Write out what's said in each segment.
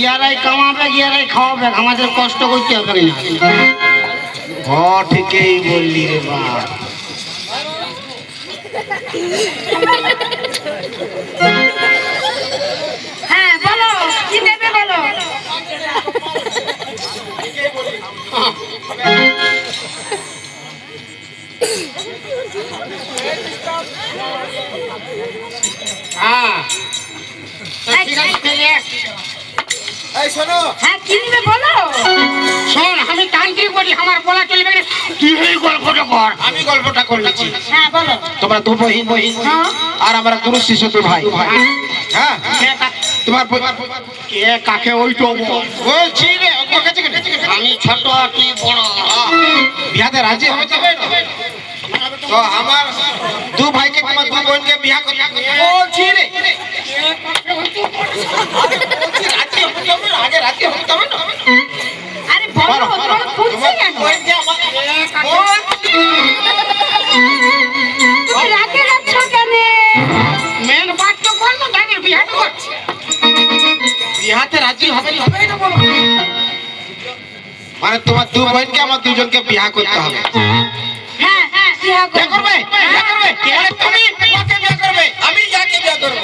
ইয়ারাই কামাবে ইয়ারাই খাওয়াবে আমাদের কষ্ট করতে হবে না। ঠিকই বললি রে বাপ। হ্যাঁ বলো কি নেবে বলো। হ্যাঁ ঠিক আছে। এই শোনো, হ্যাঁ কি নেবে বলো। শোন আমি তান্ত্রিক বলি আমার বলা চলবে না, তুই এই গল্পটা কর। আমি গল্পটা করছি। হ্যাঁ বলো। তোমরা দু বহিন হ্যাঁ। আর আমরা গুরু শিষ্য তো ভাই। হ্যাঁ তোমার কে কাকে ওইটো বলছি রে, ওর কাছে কেন? আমি ছোট তুই বড়। বিয়াতে রাজি হতে হবে তো আমার দু ভাইকে তোমার দু বোনকে বিয়া করতে বলছি রে। রাজি হতে হবে, আগে রাজি হতে হবে না। আরে বলো তোমরা খুঁজছো কেন? তুমি রাতে যাচ্ছ কেন? মেন বাদ তো করবো তাদের বিহার করছে। বিয়াতে রাজি হবে তবেই তো বলো। মানে তোমার দু বোনকে আমার দুজনকে বিয়া করতে হবে। হ্যাঁ হ্যাঁ বিয়া বিয়া করবে? বিয়া করবে? মানে তুমি ওকে বিয়া করবে, আমি যাকে বিয়া করব।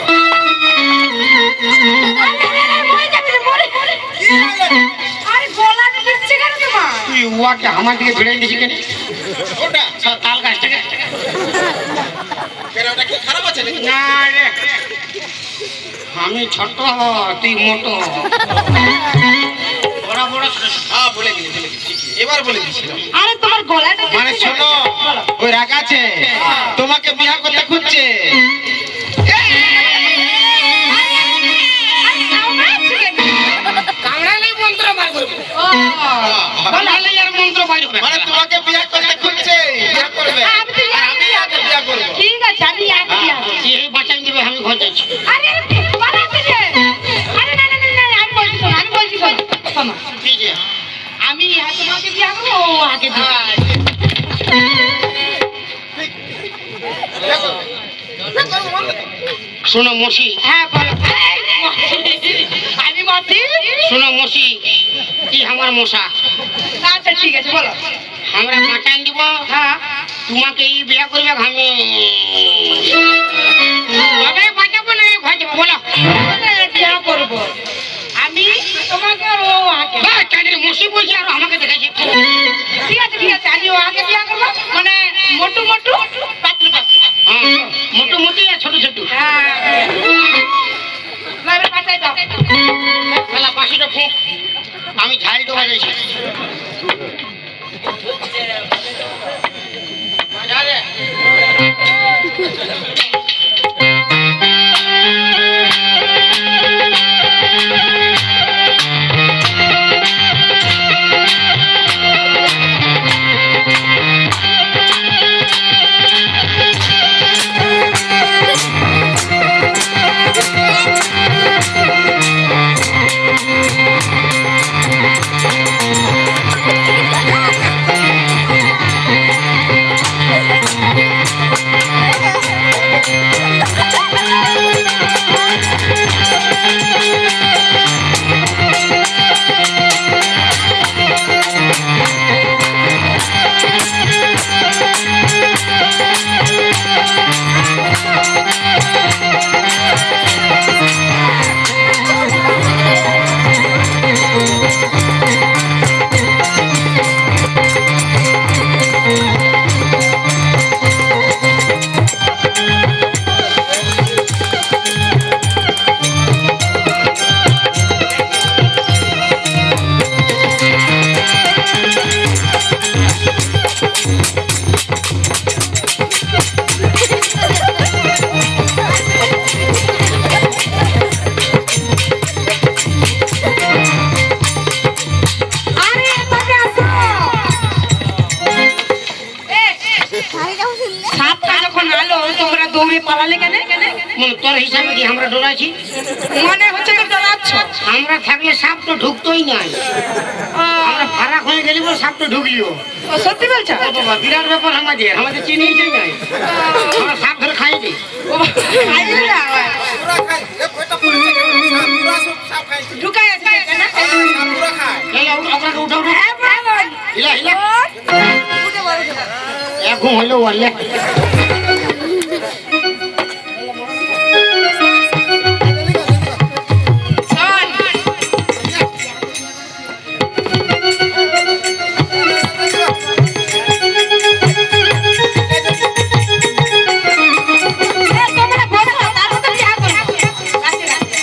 আরে গলা দিচ্ছে কেন তোমার? তুই উয়াকে আমার দিকে ভিড়ে দিয়েছি কেন? ওটা সব তাল গাছটাকে কেন, ওটা কি খারাপ আছে নাকি? না রে, আমি ছোট তুই মোটো। বড় বড় ছোট ছোট। হ্যাঁ বলে দিলি, বলে দিলি, ঠিকই। এবার বলে দিছিলাম। আরে তোমার গলাটা মানে শোনো, ওই রাগ আছে, তোমাকে বিয়া করতে খুঁজছে। কামড়ালেই মন্ত্র বার করবে। কামড়ালেই আর মন্ত্র বার হবে। মানে তোমাকে বিয়া করতে খুঁজছে, বিয়া করবে। আর আমি আগে বিয়া করব। ঠিক আছে আমি আগে বিয়া করব। এই বাঁচাই দিবে আমি ঘর যাচ্ছি। আরে পালাতে যে। আরে না না না না আমি বলছি শোনো, আমি বলছি শোনো। শোনো, কি যে আমি তোমাকে বিয়া করবো, ও আগে বিয়া করবে। বিয়া করবে। শোনো মসি, হ্যাঁ বলো। আমি বলছি। শোনো মসি, কি আমার মশা আচ্ছা ঠিক আছে বলো। আমরা বাঁচাই দিব। হ্যাঁ তোমাকে এই বিয়া করবে আমি তবে বাঁচাবো না ঘর যাবো বলো। বিয়া করবো আমি তোমাকে আর ও আগে। মসি বলছি আর আমাকে দেখেছি। ঠিক আছে আমি ও আগে বিয়া করবো, মানে মোটু মোটু পাতলু পাতলু। হ্যাঁ মোটামুটি আর ছোট ছোট। হ্যাঁ এবার বাঁচাই দাও। বেলা পাঁচটা ফুক আমি ঝাল তো বাজাইছি। পালালে কেন? তোর হিসাবে কি আমরা ডরাইছি? মনে হচ্ছে তো ডরাচ্ছ। আমরা থাকলে সাপ তো ঢুকতোই নাই। আমরা ফারাক হয়ে গেলি বলে সাপ তো ঢুকলিও। ও সত্যি বলছো? বাবা বিরাট ব্যাপার আমাদের, আমাদের চিনিই নাই। আমরা সাপ ধরে খাই দিই। ঢুকাই আছে সাপুরা খায় এলা আপনাকে উঠা উঠা হ্যাঁ বোন হিলা হিলা উঠে বলো উঠে বলো। এখন হইলো ওয়ালে শোন তোমরা বসো তারপর তো বিয়া করবো রাতে রাতে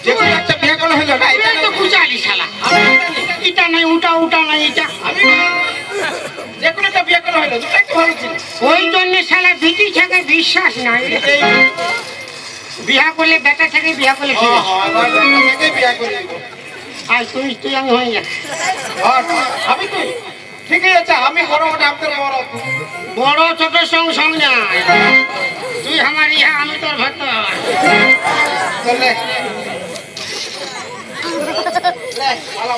যে কোনো একটা বিয়া করলে হইলো না এটা এটা তো বুঝালি শালা এটা নাই উঠা উঠা নাই এটা যে কোনো একটা বিয়া করলে হইলো দুটাই তো ভালো ছিল ওই জন্য শালা বিটি থেকে বিশ্বাস নাই বিয়া করলে বেটা থেকে বিয়া করলে ঠিক আছে। আমার বেটা থেকে বিয়া করে দিব আর তুই তুই আমি হয়ে যা আমি তুই ঠিকই আছে আমি বড় ওটা আপনার বড় বড় ছোট সঙ্গ নাই তুই আমার ইহা আমি তোর ভক্ত চলে লে ভালো